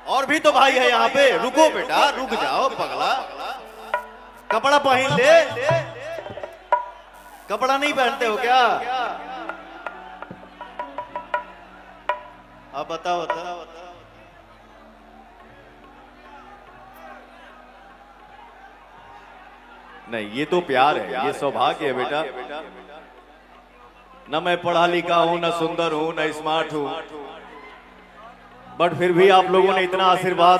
और भी तो भाई है यहाँ पे। रुको बेटा, रुक जाओ पगला, कपड़ा पहन ले। कपड़ा नहीं पहनते हो क्या? अब बताओ बताओ। नहीं, ये तो प्यार है, ये सौभाग्य है बेटा। न मैं पढ़ा लिखा हूं, न सुंदर हूं, न स्मार्ट हूं, बट फिर भी आप लोगों ने इतना आशीर्वाद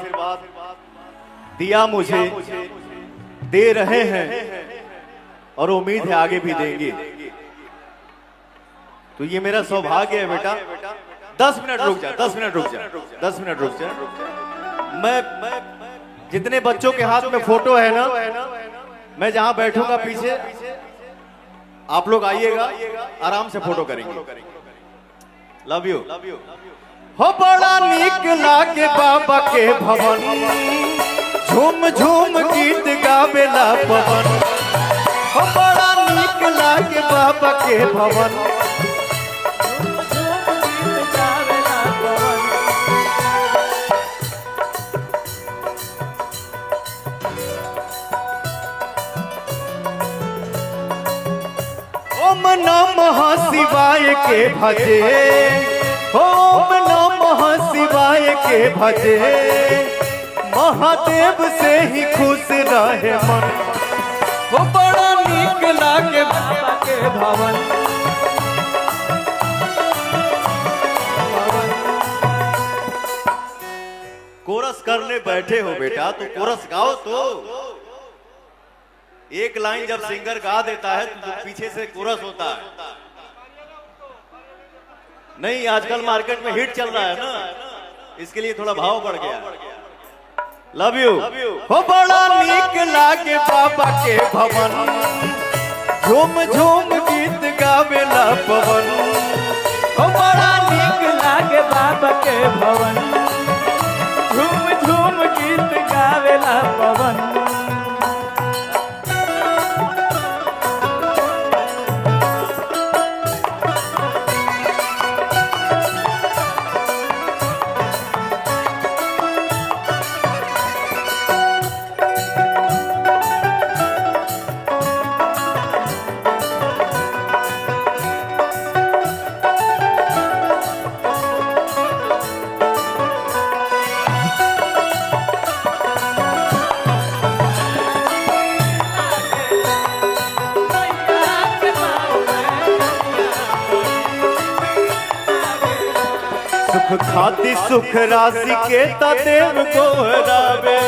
दिया मुझे, दे रहे हैं और उम्मीद है आगे भी देंगे। तो ये मेरा सौभाग्य है बेटा। 10 मिनट रुक जा, 10 मिनट रुक जा, 10 मिनट रुक जा। मैं जितने बच्चों के हाथ में फोटो है ना, मैं जहां बैठूंगा पीछे, आप लोग आइएगा, आराम से फोटो करेंगे। Love you. हो बड़ा नीक लागे बाबा के भवन, झूम झूम गीत गावेला पवन। हो बड़ा नीक लागे बाबा के भवन, ओम नमः शिवाय के भजे, ओम नमः शिवाय के भजे, महादेव से ही खुश रहे मन। वो बड़ा नीक लागे बाबा के भवन। कोरस करने बैठे हो बेटा, तो कोरस गाओ। तो एक लाइन जब सिंगर गा देता है तो पीछे से कोरस होता है। नहीं, आजकल मार्केट में हिट चल रहा है ना, इसके लिए थोड़ा भाव बढ़ गया। Love you. हो बड़ा नीक लागे बाबा के भवन, झूम झूम गीत गावेला पवन। हो बड़ा नीक लागे बाबा के भवन, झूम झूम गीत गावेला पवन। सुख खाती सुख राशि के तदेव को हरावे,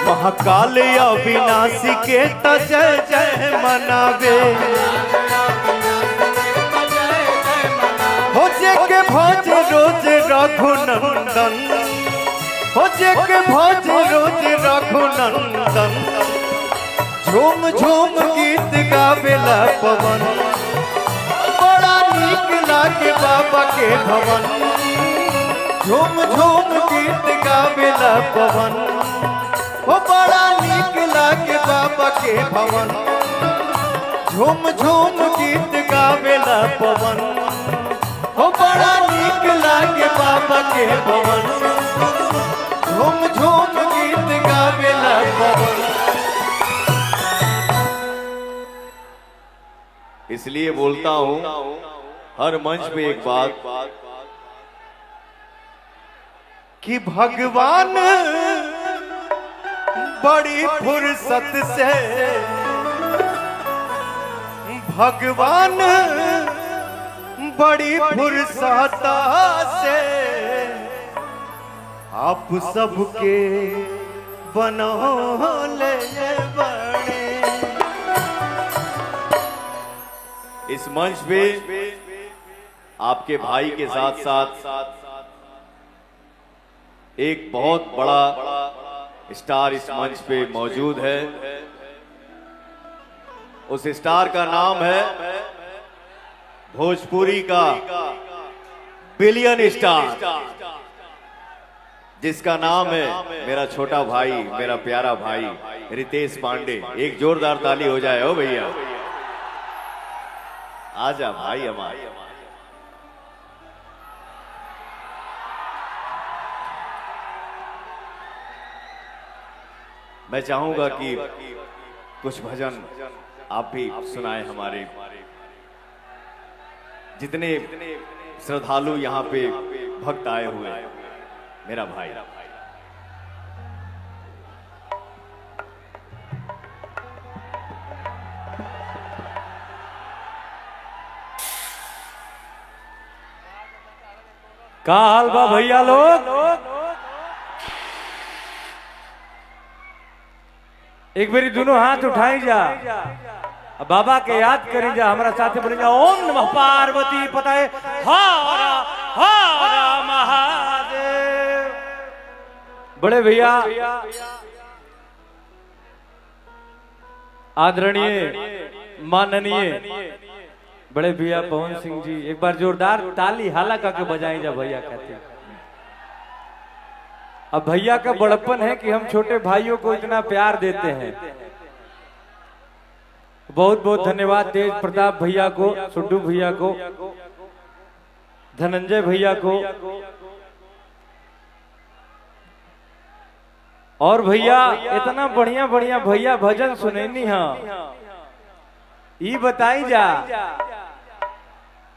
महाकाल अविनाशी के जय जय मनावे। हो जे के भज रोज रघुनंदन, हो जे के भज रोज रघुनंदन। झूम झूम गीत गावेला पवन, बड़ा नीक लागे बाबा के भवन। झूम झूम गीत गावेला पवन, हो बड़ा नीक लागे बाबा के भवन। झूम झूम गीत गावेला पवन, हो बड़ा नीक लागे बाबा के भवन। झूम झूम गीत गावेला पवन। इसलिए बोलता हूं हर मंच पे एक बात कि भगवान बड़ी फुर्सत से, भगवान बड़ी फुर्सत से आप सबके बनौले बड़े। इस मंच पे आपके भाई के साथ साथ एक बहुत बड़ा स्टार इस मंच पे मौजूद है। उस स्टार का नाम है भोजपुरी का बिलियन स्टार, जिसका नाम है मेरा छोटा भाई, मेरा प्यारा भाई रितेश पांडे। एक जोरदार ताली हो जाए। ओ भैया आजा भाई हमारे। मैं चाहूंगा कि कुछ भजन आप भी सुनाए हमारे जितने श्रद्धालु यहाँ पे भक्त आए हुए हैं। मेरा भाई का हाल बा भैया लोग? एक बारी दोनों हाथ उठाई जा, बाबा के याद करी जा, हमारा साथ बोले जा ओम नमः पार्वती पताये हर हर महादेव। बड़े भैया आदरणीय माननीय बड़े भैया पवन सिंह जी, एक बार जोरदार ताली हाला करके बजाई जा भैया कहते हैं। अब भैया का बड़प्पन है कि हम छोटे भाइयों को इतना प्यार देते हैं। बहुत बहुत धन्यवाद तेज प्रताप भैया को, सुड्डू भैया को, धनंजय भैया को, और भैया इतना बढ़िया बढ़िया भैया भजन सुनेनी है। ये बताई जा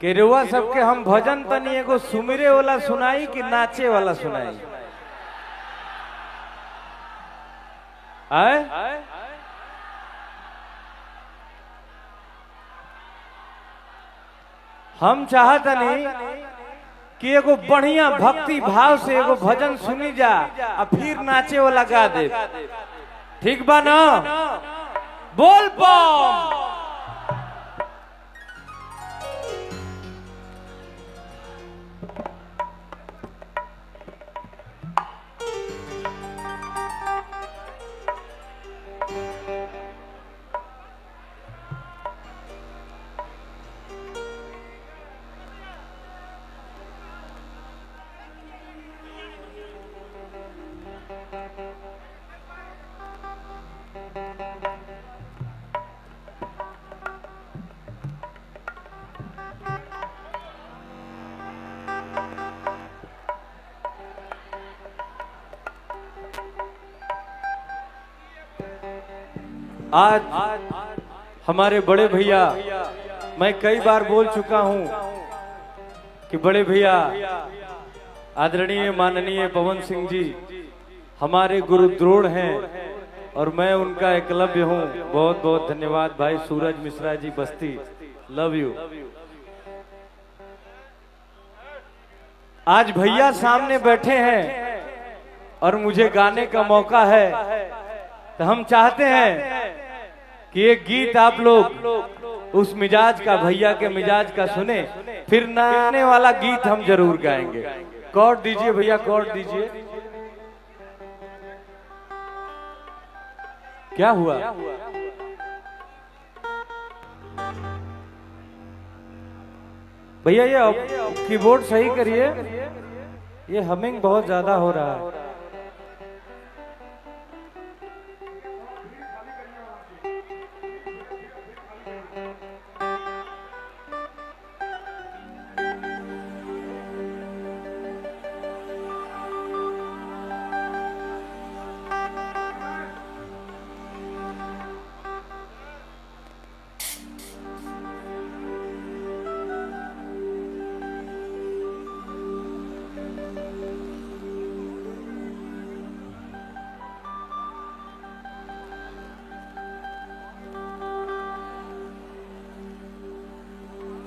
कि रुआ सबके हम भजन तनी एगो सुमिरे वाला सुनाई कि नाचे वाला सुनाई? आए? हम चाहतनी कि एगो बढ़िया भक्ति भाव से एगो भजन सुनी जा और फिर नाचे वाला गा दे। ठीक बा ना? बोल बम। आज हमारे बड़े भैया, मैं कई बार बोल चुका हूं कि बड़े भैया आदरणीय माननीय पवन सिंह जी हमारे गुरु द्रोण हैं और मैं उनका एकलव्य हूं। बहुत बहुत धन्यवाद भाई सूरज मिश्रा जी बस्ती, लव यू। आज भैया सामने बैठे हैं और मुझे गाने का मौका है, तो हम चाहते हैं कि एक गीत आप लोग उस मिजाज का, भैया के मिजाज का सुने, फिर नए वाला गीत हम जरूर गाएंगे। कॉर्ड दीजिए भैया, कॉर्ड दीजिए। क्या हुआ? भैया ये कीबोर्ड सही करिए, ये हमिंग बहुत ज्यादा हो रहा है।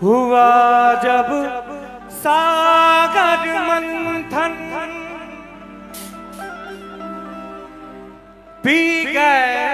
हुआ जब सागर मंथन, पी गए